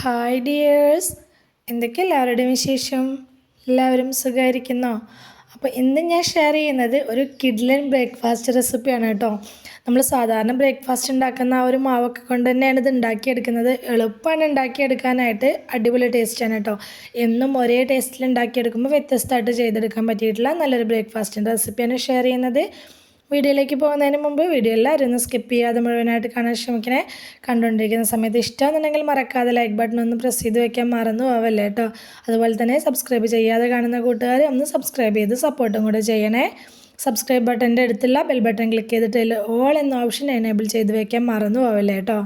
Hi dears, എന്തൊക്കെ എല്ലാവരുടെയും വിശേഷം? എല്ലാവരും സുഖമായിരിക്കുന്നോ? അപ്പോൾ ഇന്ന് ഞാൻ ഷെയർ ചെയ്യുന്നത് ഒരു കിഡ്ലൻ ബ്രേക്ക്ഫാസ്റ്റ് റെസിപ്പിയാണ് കേട്ടോ. നമ്മൾ സാധാരണ ബ്രേക്ക്ഫാസ്റ്റ് ഉണ്ടാക്കുന്ന ആ ഒരു മാവൊക്കെ കൊണ്ട് തന്നെയാണ് ഇത് ഉണ്ടാക്കിയെടുക്കുന്നത്. എളുപ്പമാണ് ഉണ്ടാക്കിയെടുക്കാനായിട്ട്, അടിപൊളി ടേസ്റ്റാണ് കേട്ടോ. എന്നും ഒരേ ടേസ്റ്റിൽ ഉണ്ടാക്കിയെടുക്കുമ്പോൾ വ്യത്യസ്തമായിട്ട് ചെയ്തെടുക്കാൻ പറ്റിയിട്ടുള്ള നല്ലൊരു ബ്രേക്ക്ഫാസ്റ്റിൻ്റെ റെസിപ്പിയാണ് ഷെയർ ചെയ്യുന്നത്. വീഡിയോയിലേക്ക് പോകുന്നതിന് മുമ്പ് വീഡിയോ എല്ലാവരും ഒന്ന് സ്കിപ്പ് ചെയ്യാതെ മുഴുവനായിട്ട് കാണാൻ ശ്രമിക്കണേ. കണ്ടുകൊണ്ടിരിക്കുന്ന സമയത്ത് ഇഷ്ടമാണെന്നുണ്ടെങ്കിൽ മറക്കാതെ ലൈക്ക് ബട്ടൺ ഒന്ന് പ്രസ് ചെയ്ത് വെക്കാൻ മറന്നു പോവല്ലേ കേട്ടോ. അതുപോലെ തന്നെ സബ്സ്ക്രൈബ് ചെയ്യാതെ കാണുന്ന കൂട്ടുകാർ ഒന്ന് സബ്സ്ക്രൈബ് ചെയ്ത് സപ്പോർട്ടും കൂടെ ചെയ്യണേ. സബ്സ്ക്രൈബ് ബട്ടൻ്റെ അടുത്തുള്ള ബെൽ ബട്ടൺ ക്ലിക്ക് ചെയ്തിട്ട് ഓൾ എന്ന ഓപ്ഷൻ എനേബിൾ ചെയ്ത് വെക്കാൻ മറന്നു പോവല്ലേ കേട്ടോ.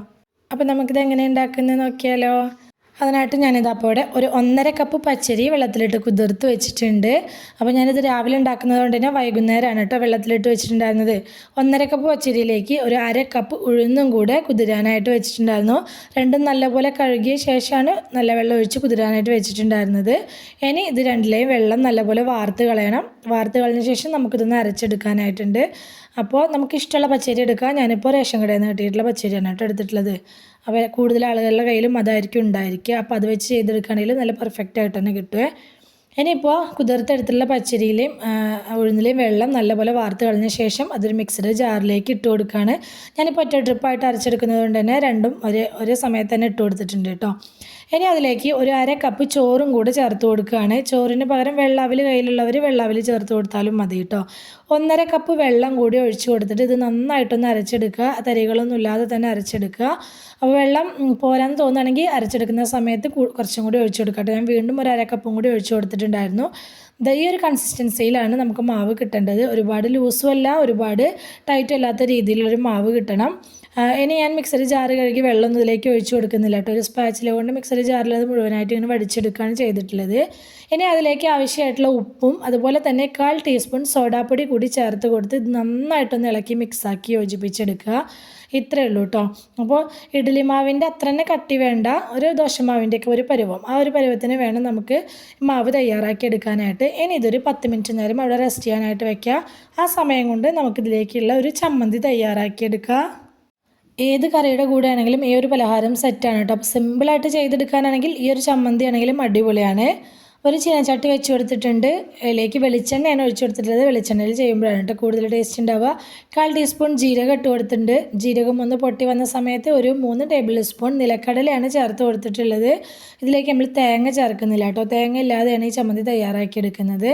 അപ്പോൾ നമുക്കിത് എങ്ങനെ ഉണ്ടാക്കുന്നത് നോക്കിയാലോ. അതിനായിട്ട് ഞാനിത് അപ്പോൾ ഇവിടെ ഒരു 1.5 കപ്പ് പച്ചരി വെള്ളത്തിലിട്ട് കുതിർത്ത് വെച്ചിട്ടുണ്ട്. അപ്പോൾ ഞാനിത് രാവിലെ ഉണ്ടാക്കുന്നത് കൊണ്ട് തന്നെ വൈകുന്നേരമാണ് കേട്ടോ വെള്ളത്തിലിട്ട് വെച്ചിട്ടുണ്ടായിരുന്നത്. 1.5 കപ്പ് പച്ചരിയിലേക്ക് ഒരു 1/2 കപ്പ് ഉഴുന്നും കൂടെ കുതിരാനായിട്ട് വെച്ചിട്ടുണ്ടായിരുന്നു. രണ്ടും നല്ലപോലെ കഴുകിയ ശേഷമാണ് നല്ല വെള്ളം ഒഴിച്ച് കുതിരാനായിട്ട് വെച്ചിട്ടുണ്ടായിരുന്നത്. ഇനി ഇത് രണ്ടിലെയും വെള്ളം നല്ലപോലെ വാർത്ത് കളയണം. വാർത്ത് കളഞ്ഞ ശേഷം നമുക്കിതൊന്ന് അരച്ചെടുക്കാനായിട്ടുണ്ട്. അപ്പോൾ നമുക്ക് ഇഷ്ടമുള്ള പച്ചരി എടുക്കാം. ഞാനിപ്പോൾ റേഷൻ കടയിൽ നിന്ന് കിട്ടിയിട്ടുള്ള പച്ചരിയാണ് കേട്ടോ എടുത്തിട്ടുള്ളത്. അപ്പോൾ കൂടുതൽ ആളുകളുടെ കയ്യിലും അതായിരിക്കും ഉണ്ടായിരിക്കുക. അപ്പോൾ അത് വെച്ച് ചെയ്തെടുക്കുകയാണെങ്കിൽ നല്ല പെർഫെക്റ്റ് ആയിട്ട് തന്നെ കിട്ടുമേ. ഇനിയിപ്പോൾ കുതിർത്തെടുത്തുള്ള പച്ചരിയിലെയും ഉഴുന്നിലെയും വെള്ളം നല്ലപോലെ വാർത്ത് കളഞ്ഞ ശേഷം അതൊരു മിക്സഡ് ജാറിലേക്ക് ഇട്ട് കൊടുക്കുകയാണ്. ഞാനിപ്പോൾ ഒറ്റ ട്രിപ്പായിട്ട് അരച്ചെടുക്കുന്നത് കൊണ്ട് തന്നെ രണ്ടും ഒരേ സമയത്ത് തന്നെ ഇട്ട് കൊടുത്തിട്ടുണ്ട് കേട്ടോ. ഇനി അതിലേക്ക് ഒരു 1/2 കപ്പ് ചോറും കൂടെ ചേർത്ത് കൊടുക്കുകയാണ്. ചോറിന് പകരം വെള്ളാവിൽ കയ്യിലുള്ളവർ വെള്ളാവിൽ ചേർത്ത് കൊടുത്താലും മതി കേട്ടോ. 1.5 കപ്പ് വെള്ളം കൂടി ഒഴിച്ച് കൊടുത്തിട്ട് ഇത് നന്നായിട്ടൊന്ന് അരച്ചെടുക്കുക. തരികളൊന്നും ഇല്ലാതെ തന്നെ അരച്ചെടുക്കുക. അപ്പോൾ വെള്ളം പോരാന്ന് തോന്നുകയാണെങ്കിൽ അരച്ചെടുക്കുന്ന സമയത്ത് കുറച്ചും കൂടി ഒഴിച്ചു കൊടുക്കട്ടെ. ഞാൻ വീണ്ടും ഒരു 1/2 കപ്പും കൂടി ഒഴിച്ചു കൊടുത്തിട്ടുണ്ടായിരുന്നു. ഈ ഒരു കൺസിസ്റ്റൻസിയിലാണ് നമുക്ക് മാവ് കിട്ടേണ്ടത്. ഒരുപാട് ലൂസും അല്ല, ഒരുപാട് ടൈറ്റും അല്ലാത്ത രീതിയിലൊരു മാവ് കിട്ടണം. ഇനി ഞാൻ മിക്സറി ജാറ് കഴുകി വെള്ളമൊന്നും ഇതിലേക്ക് ഒഴിച്ചു കൊടുക്കുന്നില്ല കേട്ടോ. ഒരു സ്പാച്ചില കൊണ്ട് മിക്സറി ജാറിൽ അത് മുഴുവനായിട്ട് ഇങ്ങനെ വടിച്ചെടുക്കുകയാണ് ചെയ്തിട്ടുള്ളത്. ഇനി അതിലേക്ക് ആവശ്യമായിട്ടുള്ള ഉപ്പും അതുപോലെ തന്നെ 1/4 ടീസ്പൂൺ സോഡാപ്പൊടി കൂടി ചേർത്ത് കൊടുത്ത് ഇത് നന്നായിട്ടൊന്ന് ഇളക്കി മിക്സാക്കി യോജിപ്പിച്ചെടുക്കുക. ഇത്രയേ ഉള്ളൂ കേട്ടോ. അപ്പോൾ ഇഡ്ഡലി മാവിൻ്റെ അത്ര തന്നെ കട്ടി വേണ്ട, ഒരു ദോശമാവിൻ്റെയൊക്കെ ഒരു പരുവം, ആ ഒരു പരുവത്തിന് വേണം നമുക്ക് മാവ് തയ്യാറാക്കി എടുക്കാനായിട്ട്. ഇനി ഇതൊരു 10 മിനിറ്റ് നേരം അവിടെ റെസ്റ്റ് ചെയ്യാനായിട്ട് വെക്കുക. ആ സമയം കൊണ്ട് നമുക്കിതിലേക്കുള്ള ഒരു ചമ്മന്തി തയ്യാറാക്കിയെടുക്കുക. ഏത് കറിയുടെ കൂടെ ആണെങ്കിലും ഈ ഒരു പലഹാരം സെറ്റാണ് കേട്ടോ. അപ്പോൾ സിമ്പിളായിട്ട് ചെയ്തെടുക്കാനാണെങ്കിൽ ഈ ഒരു ചമ്മന്തി ആണെങ്കിലും അടിപൊളിയാണ്. ഒരു ചീനച്ചട്ടി വെച്ച് കൊടുത്തിട്ടുണ്ട്. അതിലേക്ക് വെളിച്ചെണ്ണയാണ് ഒഴിച്ചു കൊടുത്തിട്ടുള്ളത്. വെളിച്ചെണ്ണയിൽ ചെയ്യുമ്പോഴാണ് കേട്ടോ കൂടുതൽ ടേസ്റ്റ് ഉണ്ടാവുക. 1/4 ടീസ്പൂൺ ജീരകം ഇട്ട് കൊടുത്തിട്ടുണ്ട്. ജീരകം ഒന്ന് പൊട്ടി വന്ന സമയത്ത് ഒരു 3 ടേബിൾ സ്പൂൺ നിലക്കടലയാണ് ചേർത്ത് കൊടുത്തിട്ടുള്ളത്. ഇതിലേക്ക് നമ്മൾ തേങ്ങ ചേർക്കുന്നില്ല കേട്ടോ. തേങ്ങ ഇല്ലാതെയാണ് ഈ ചമ്മന്തി തയ്യാറാക്കിയെടുക്കുന്നത്.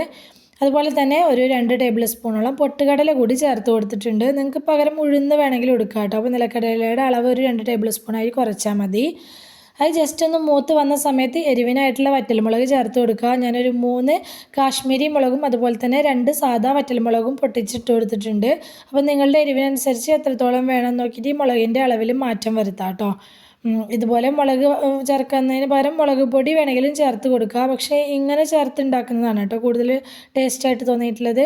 അതുപോലെ തന്നെ ഒരു 2 ടേബിൾ സ്പൂണോളം പൊട്ടുകടല കൂടി ചേർത്ത് കൊടുത്തിട്ടുണ്ട്. നിങ്ങൾക്ക് പകരം ഉഴുന്ന് വേണമെങ്കിൽ എടുക്കാം കേട്ടോ. അപ്പോൾ നിലക്കടലയുടെ അളവ് ഒരു 2 ടേബിൾ സ്പൂണായി കുറച്ചാൽ മതി. അത് ജസ്റ്റ് ഒന്ന് മൂത്ത് വന്ന സമയത്ത് എരിവിനായിട്ടുള്ള വറ്റൽമുളക് ചേർത്ത് കൊടുക്കുക. ഞാനൊരു 3 കാശ്മീരി മുളകും അതുപോലെ തന്നെ 2 സാധാ വറ്റൽമുളകും പൊട്ടിച്ചിട്ട് കൊടുത്തിട്ടുണ്ട്. അപ്പോൾ നിങ്ങളുടെ എരിവിനനുസരിച്ച് എത്രത്തോളം വേണം നോക്കിയിട്ട് ഈ മുളകിൻ്റെ അളവിൽ മാറ്റം വരുത്താം കേട്ടോ. ഇതുപോലെ മുളക് ചേർക്കുന്നതിന് പകരം മുളക് പൊടി വേണമെങ്കിലും ചേർത്ത് കൊടുക്കുക. പക്ഷേ ഇങ്ങനെ ചേർത്ത് ഉണ്ടാക്കുന്നതാണ് കേട്ടോ കൂടുതൽ ടേസ്റ്റായിട്ട് തോന്നിയിട്ടുള്ളത്.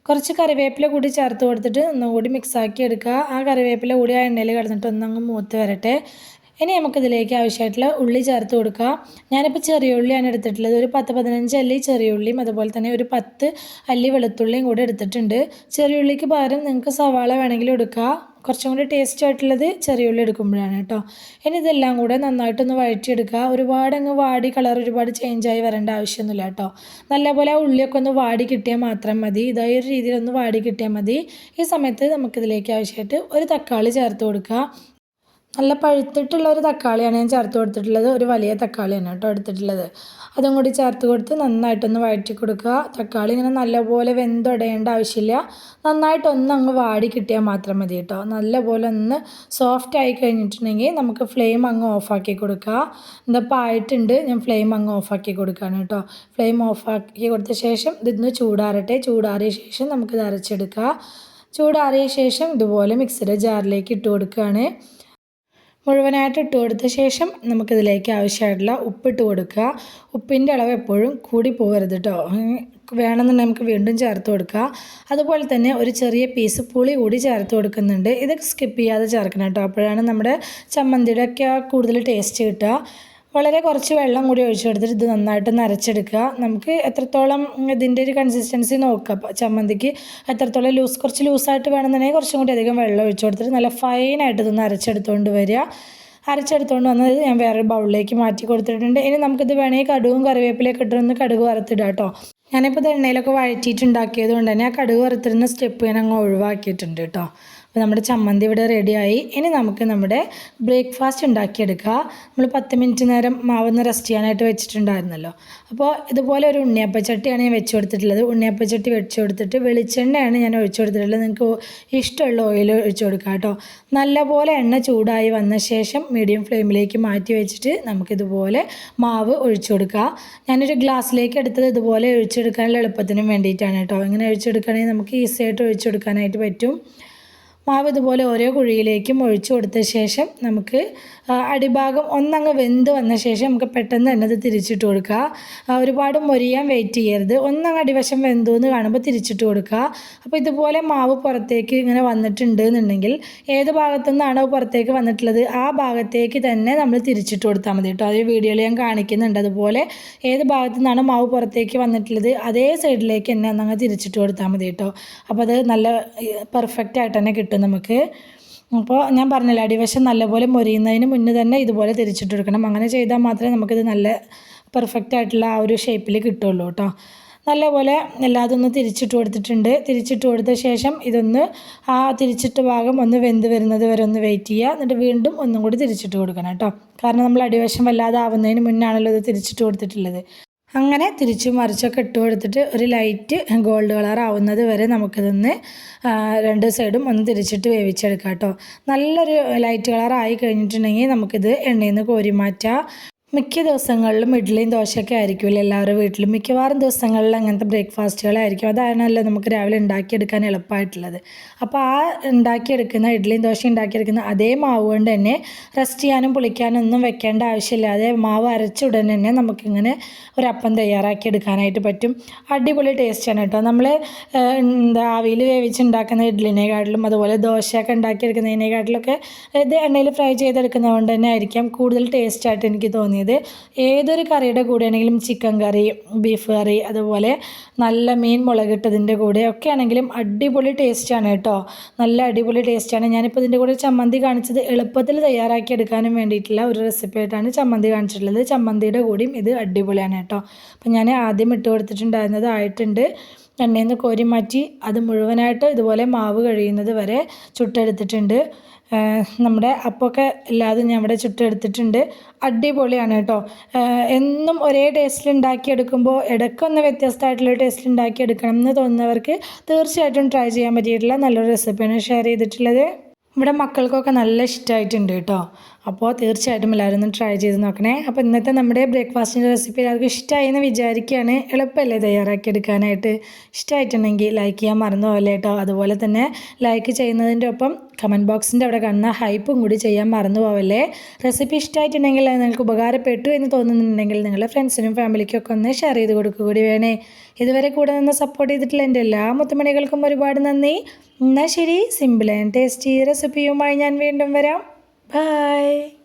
കുറച്ച് കറിവേപ്പില കൂടി ചേർത്ത് കൊടുത്തിട്ട് ഒന്നും കൂടി മിക്സാക്കി എടുക്കുക. ആ കറിവേപ്പില കൂടി ആ എണ്ണയിൽ കിടന്നിട്ട് ഒന്നങ്ങ് മൂത്ത് വരട്ടെ. ഇനി നമുക്കിതിലേക്ക് ആവശ്യമായിട്ടുള്ള ഉള്ളി ചേർത്ത് കൊടുക്കുക. ഞാനിപ്പോൾ ചെറിയ ഉള്ളിയാണ് എടുത്തിട്ടുള്ളത്. ഒരു 10-15 അല്ലി ചെറിയ ഉള്ളിയും അതുപോലെ തന്നെ ഒരു 10 അല്ലി വെളുത്തുള്ളിയും കൂടി എടുത്തിട്ടുണ്ട്. ചെറിയ ഉള്ളിക്ക് പകരം നിങ്ങൾക്ക് സവാള വേണമെങ്കിലും എടുക്കുക. കുറച്ചും കൂടി ടേസ്റ്റ് ആയിട്ടുള്ളത് ചെറിയ ഉള്ളി എടുക്കുമ്പോഴാണ് കേട്ടോ. ഇനി ഇതെല്ലാം കൂടെ നന്നായിട്ടൊന്ന് വഴറ്റിയെടുക്കുക. ഒരുപാട് അങ്ങ് വാടി കളർ ഒരുപാട് ചേഞ്ചായി വരേണ്ട ആവശ്യമൊന്നുമില്ല കേട്ടോ. നല്ലപോലെ ആ ഉള്ളിയൊക്കെ ഒന്ന് വാടി കിട്ടിയാൽ മാത്രം മതി. ഇതായ ഒരു രീതിയിലൊന്ന് വാടി കിട്ടിയാൽ മതി. ഈ സമയത്ത് നമുക്കിതിലേക്ക് ആവശ്യമായിട്ട് ഒരു തക്കാളി ചേർത്ത് കൊടുക്കുക. നല്ല പഴുത്തിട്ടുള്ള ഒരു തക്കാളിയാണ് ഞാൻ ചേർത്ത് കൊടുത്തിട്ടുള്ളത്. ഒരു വലിയ തക്കാളിയാണ് കേട്ടോ എടുത്തിട്ടുള്ളത്. അതും കൂടി ചേർത്ത് കൊടുത്ത് നന്നായിട്ടൊന്ന് വഴറ്റി കൊടുക്കുക. തക്കാളി ഇങ്ങനെ നല്ലപോലെ വെന്തുടയേണ്ട ആവശ്യമില്ല. നന്നായിട്ടൊന്ന് അങ്ങ് വാടി കിട്ടിയാൽ മാത്രം മതി കേട്ടോ. നല്ലപോലെ ഒന്ന് സോഫ്റ്റ് ആയി കഴിഞ്ഞിട്ടുണ്ടെങ്കിൽ നമുക്ക് ഫ്ലെയിം അങ്ങ് ഓഫാക്കി കൊടുക്കുക. ഇതിപ്പോൾ ആയിട്ടുണ്ട്. ഞാൻ ഫ്ലെയിം അങ്ങ് ഓഫാക്കി കൊടുക്കുകയാണ് കേട്ടോ. ഫ്ലെയിം ഓഫാക്കി കൊടുത്ത ശേഷം ഇതൊന്ന് ചൂടാറട്ടെ. ചൂടാറിയ ശേഷം നമുക്കിത് അരച്ചെടുക്കുക. ചൂടാറിയ ശേഷം ഇതുപോലെ മിക്സിയുടെ ജാറിലേക്ക് ഇട്ട് കൊടുക്കുകയാണ്. മുഴുവനായിട്ട് ഇട്ട് കൊടുത്ത ശേഷം നമുക്കിതിലേക്ക് ആവശ്യമായിട്ടുള്ള ഉപ്പിട്ട് കൊടുക്കുക. ഉപ്പിൻ്റെ അളവ് എപ്പോഴും കൂടി പോകരുത് കേട്ടോ. വേണമെന്നുണ്ടെങ്കിൽ നമുക്ക് വീണ്ടും ചേർത്ത് കൊടുക്കുക. അതുപോലെ തന്നെ ഒരു ചെറിയ പീസ് പുളി കൂടി ചേർത്ത് കൊടുക്കുന്നുണ്ട്. ഇത് സ്കിപ്പ് ചെയ്യാതെ ചേർക്കണം കേട്ടോ. അപ്പോഴാണ് നമ്മുടെ ചമ്മന്തിയുടെയൊക്കെ കൂടുതൽ ടേസ്റ്റ് കിട്ടുക. വളരെ കുറച്ച് വെള്ളം കൂടി ഒഴിച്ചു കൊടുത്തിട്ട് ഇത് നന്നായിട്ടൊന്ന് അരച്ചെടുക്കുക. നമുക്ക് എത്രത്തോളം ഇതിൻ്റെ ഒരു കൺസിസ്റ്റൻസി നോക്കുക. ചമ്മന്തിക്ക് എത്രത്തോളം കുറച്ച് ലൂസായിട്ട് വേണമെന്നുണ്ടെങ്കിൽ കുറച്ചും കൂടി അധികം വെള്ളം ഒഴിച്ചു കൊടുത്തിട്ട് നല്ല ഫൈനായിട്ട് ഇതൊന്ന് അരച്ചെടുത്തുകൊണ്ട് വരിക. അരച്ചെടുത്തുകൊണ്ട് വന്നത് ഞാൻ വേറൊരു ബൗളിലേക്ക് മാറ്റി കൊടുത്തിട്ടുണ്ട്. ഇനി നമുക്കിത് വേണമെങ്കിൽ കടുകും കറിവേപ്പിലയൊക്കെ ഇട്ടൊന്ന് കടുക് വറുത്തിടാം കേട്ടോ. ഞാനിപ്പോൾ ഇത് എണ്ണയിലൊക്കെ വഴറ്റിയിട്ടുണ്ടാക്കിയത് കൊണ്ട് തന്നെ ആ കടുക് വറുത്തിരുന്ന സ്റ്റെപ്പ് ഞാൻ അങ്ങ് ഒഴിവാക്കിയിട്ടുണ്ട് കേട്ടോ. അപ്പോൾ നമ്മുടെ ചമ്മന്തി ഇവിടെ റെഡിയായി. ഇനി നമുക്ക് നമ്മുടെ ബ്രേക്ക്ഫാസ്റ്റ് ഉണ്ടാക്കിയെടുക്കുക. നമ്മൾ 10 മിനിറ്റ് നേരം മാവൊന്ന് റെസ്റ്റ് ചെയ്യാനായിട്ട് വെച്ചിട്ടുണ്ടായിരുന്നല്ലോ. അപ്പോൾ ഇതുപോലെ ഒരു ഉണ്ണിയപ്പച്ചട്ടിയാണ് ഞാൻ വെച്ച് കൊടുത്തിട്ടുള്ളത്. ഉണ്ണിയപ്പച്ചട്ടി വെച്ച് കൊടുത്തിട്ട് വെളിച്ചെണ്ണയാണ് ഞാൻ ഒഴിച്ചു കൊടുത്തിട്ടുള്ളത്. നിങ്ങൾക്ക് ഇഷ്ടമുള്ള ഓയിൽ ഒഴിച്ചു കൊടുക്കുക കേട്ടോ. നല്ലപോലെ എണ്ണ ചൂടായി വന്ന ശേഷം മീഡിയം ഫ്ലെയിമിലേക്ക് മാറ്റി വെച്ചിട്ട് നമുക്കിതുപോലെ മാവ് ഒഴിച്ചു കൊടുക്കുക. ഞാനൊരു ഗ്ലാസ്സിലേക്ക് എടുത്തത് ഇതുപോലെ ഒഴിച്ചെടുക്കാനുള്ള എളുപ്പത്തിനും വേണ്ടിയിട്ടാണ് കേട്ടോ. ഇങ്ങനെ ഒഴിച്ചെടുക്കുകയാണെങ്കിൽ നമുക്ക് ഈസിയായിട്ട് ഒഴിച്ചെടുക്കാനായിട്ട് പറ്റും. മാവ് ഇതുപോലെ ഓരോ കുഴിയിലേക്കും ഒഴിച്ചു കൊടുത്ത ശേഷം നമുക്ക് അടിഭാഗം ഒന്നങ്ങ് വെന്ത് വന്ന ശേഷം നമുക്ക് പെട്ടെന്ന് തന്നെ അത് തിരിച്ചിട്ട് കൊടുക്കുക. ഒരുപാട് മൊരിയാൻ വെയിറ്റ് ചെയ്യരുത്. ഒന്നങ്ങ് അടിവശം വെന്തു എന്ന് കാണുമ്പോൾ തിരിച്ചിട്ട് കൊടുക്കുക. അപ്പോൾ ഇതുപോലെ മാവ് പുറത്തേക്ക് ഇങ്ങനെ വന്നിട്ടുണ്ട് എന്നുണ്ടെങ്കിൽ ഏത് ഭാഗത്തു നിന്നാണോ പുറത്തേക്ക് വന്നിട്ടുള്ളത് ആ ഭാഗത്തേക്ക് തന്നെ നമ്മൾ തിരിച്ചിട്ട് കൊടുത്താൽ മതി കേട്ടോ. അത് വീഡിയോയിൽ ഞാൻ കാണിക്കുന്നുണ്ട്. അതുപോലെ ഏത് ഭാഗത്തു നിന്നാണോ മാവ് പുറത്തേക്ക് വന്നിട്ടുള്ളത് അതേ സൈഡിലേക്ക് തന്നെ ഒന്നങ്ങ് തിരിച്ചിട്ട് കൊടുത്താൽ മതി കേട്ടോ. അപ്പോൾ അത് നല്ല പെർഫെക്റ്റ് ആയിട്ട് തന്നെ കിട്ടും നമുക്ക്. അപ്പോൾ ഞാൻ പറഞ്ഞില്ല, അടിവശം നല്ലപോലെ മൊരിയുന്നതിന് മുന്നേ തന്നെ ഇതുപോലെ തിരിച്ചിട്ട് കൊടുക്കണം. അങ്ങനെ ചെയ്താൽ മാത്രമേ നമുക്കിത് നല്ല പെർഫെക്റ്റ് ആയിട്ടുള്ള ആ ഒരു ഷേപ്പിൽ കിട്ടുള്ളൂ കേട്ടോ. നല്ലപോലെ എല്ലാതും ഒന്ന് തിരിച്ചിട്ട് കൊടുത്തിട്ടുണ്ട്. തിരിച്ചിട്ട് കൊടുത്ത ശേഷം ഇതൊന്ന് ആ തിരിച്ചിട്ട് ഭാഗം ഒന്ന് വെന്ത് വരുന്നത് വരെ ഒന്ന് വെയിറ്റ് ചെയ്യുക. എന്നിട്ട് വീണ്ടും ഒന്നും കൂടി തിരിച്ചിട്ട് കൊടുക്കണം കേട്ടോ. കാരണം നമ്മൾ അടിവശം വല്ലാതെ ആവുന്നതിന് മുന്നാണല്ലോ ഇത് തിരിച്ചിട്ട് കൊടുത്തിട്ടുള്ളത്. അങ്ങനെ തിരിച്ചു മറിച്ചൊക്കെ ഇട്ട് കൊടുത്തിട്ട് ഒരു ലൈറ്റ് ഗോൾഡ് കളർ ആവുന്നത് വരെ നമുക്കിതൊന്ന് രണ്ട് സൈഡും ഒന്ന് തിരിച്ചിട്ട് വേവിച്ചെടുക്കാം കേട്ടോ. നല്ലൊരു ലൈറ്റ് കളർ ആയി കഴിഞ്ഞിട്ടുണ്ടെങ്കിൽ നമുക്കിത് എണ്ണയിൽ നിന്ന് കോരി മാറ്റാം. മിക്ക ദിവസങ്ങളിലും ഇഡ്ഡലിയും ദോശയൊക്കെ ആയിരിക്കുമല്ലോ എല്ലാവരുടെ വീട്ടിലും. മിക്കവാറും ദിവസങ്ങളിൽ അങ്ങനത്തെ ബ്രേക്ക്ഫാസ്റ്റുകളായിരിക്കും. അതാണല്ലോ നമുക്ക് രാവിലെ ഉണ്ടാക്കിയെടുക്കാൻ എളുപ്പമായിട്ടുള്ളത്. അപ്പോൾ ആ ഉണ്ടാക്കിയെടുക്കുന്ന ഇഡ്ഡലിയും ദോശയും ഉണ്ടാക്കിയെടുക്കുന്ന അതേ മാവ് കൊണ്ട് തന്നെ റെസ്റ്റ് ചെയ്യാനും പുളിക്കാനും ഒന്നും വെക്കേണ്ട ആവശ്യമില്ലാതെ മാവ് അരച്ച ഉടനെ തന്നെ നമുക്കിങ്ങനെ ഒരപ്പം തയ്യാറാക്കി എടുക്കാനായിട്ട് പറ്റും. അടിപൊളി ടേസ്റ്റാണ് കേട്ടോ. നമ്മൾ ആവിയിൽ വേവിച്ചുണ്ടാക്കുന്ന ഇഡ്ഡലിനെക്കാട്ടിലും അതുപോലെ ദോശയൊക്കെ ഉണ്ടാക്കിയെടുക്കുന്നതിനെക്കാട്ടിലൊക്കെ ഇത് എണ്ണയിൽ ഫ്രൈ ചെയ്തെടുക്കുന്നത് കൊണ്ട് തന്നെ ആയിരിക്കാം കൂടുതൽ ടേസ്റ്റായിട്ട് എനിക്ക് തോന്നിയത്. ഏതൊരു കറിയുടെ കൂടെ ആണെങ്കിലും ചിക്കൻ കറി, ബീഫ് കറി, അതുപോലെ നല്ല മീൻ മുളകിട്ടതിൻ്റെ കൂടെ ഒക്കെ ആണെങ്കിലും അടിപൊളി ടേസ്റ്റാണ് കേട്ടോ. നല്ല അടിപൊളി ടേസ്റ്റാണ്. ഞാനിപ്പോൾ ഇതിൻ്റെ കൂടെ ചമ്മന്തി കാണിച്ചത് എളുപ്പത്തിൽ തയ്യാറാക്കി എടുക്കാനും വേണ്ടിയിട്ടുള്ള ഒരു റെസിപ്പി ആയിട്ടാണ് ചമ്മന്തി കാണിച്ചിട്ടുള്ളത്. ചമ്മന്തിയുടെ കൂടിയും ഇത് അടിപൊളിയാണ് കേട്ടോ. അപ്പം ഞാൻ ആദ്യം ഇട്ട് കൊടുത്തിട്ടുണ്ടായിരുന്നത് ആയിട്ടുണ്ട്. എണ്ണയിൽ നിന്ന് കോരി മാറ്റി അത് മുഴുവനായിട്ട് ഇതുപോലെ മാവ് കഴിയുന്നത് വരെ ചുട്ടെടുത്തിട്ടുണ്ട്. നമ്മുടെ അപ്പമൊക്കെ എല്ലാതും ഞാൻ ഇവിടെ ചുട്ടെടുത്തിട്ടുണ്ട്. അടിപൊളിയാണ് കേട്ടോ. എന്നും ഒരേ ടേസ്റ്റിൽ ഉണ്ടാക്കിയെടുക്കുമ്പോൾ ഇടയ്ക്കൊന്ന് വ്യത്യസ്തമായിട്ടുള്ള ടേസ്റ്റിൽ ഉണ്ടാക്കിയെടുക്കണം എന്ന് തോന്നുന്നവർക്ക് തീർച്ചയായിട്ടും ട്രൈ ചെയ്യാൻ പറ്റിയിട്ടുള്ള നല്ലൊരു റെസിപ്പിയാണ് ഷെയർ ചെയ്തിട്ടുള്ളത്. ഇവിടെ മക്കൾക്കൊക്കെ നല്ല ഇഷ്ടമായിട്ടുണ്ട് കേട്ടോ. അപ്പോൾ തീർച്ചയായിട്ടും എല്ലാവരും ഒന്ന് ട്രൈ ചെയ്ത് നോക്കണേ. അപ്പോൾ ഇന്നത്തെ നമ്മുടെ ബ്രേക്ക്ഫാസ്റ്റിൻ്റെ റെസിപ്പി എല്ലാവർക്കും ഇഷ്ടമായി എന്ന് വിചാരിക്കുകയാണ്. എളുപ്പമല്ലേ തയ്യാറാക്കി എടുക്കാനായിട്ട്. ഇഷ്ടമായിട്ടുണ്ടെങ്കിൽ ലൈക്ക് ചെയ്യാൻ മറന്നു പോകല്ലേ കേട്ടോ. അതുപോലെ തന്നെ ലൈക്ക് ചെയ്യുന്നതിൻ്റെ ഒപ്പം കമൻറ്റ് ബോക്സിൻ്റെ അവിടെ കാണുന്ന ഹൈപ്പും കൂടി ചെയ്യാൻ മറന്നു പോവല്ലേ. റെസിപ്പി ഇഷ്ടമായിട്ടുണ്ടെങ്കിൽ അത് നിങ്ങൾക്ക് ഉപകാരപ്പെട്ടു എന്ന് തോന്നുന്നുണ്ടെങ്കിൽ നിങ്ങളുടെ ഫ്രണ്ട്സിനും ഫാമിലിക്കും ഒക്കെ ഒന്ന് ഷെയർ ചെയ്ത് കൊടുക്കുക കൂടി വേണേ. ഇതുവരെ കൂടെ നിന്ന് സപ്പോർട്ട് ചെയ്തിട്ടുള്ള എൻ്റെ എല്ലാ മുത്തുമണികൾക്കും ഒരുപാട് നന്ദി. എന്നാൽ ശരി, സിമ്പിൾ ആൻഡ് ടേസ്റ്റി റെസിപ്പിയുമായി ഞാൻ വീണ്ടും വരാം. Bye.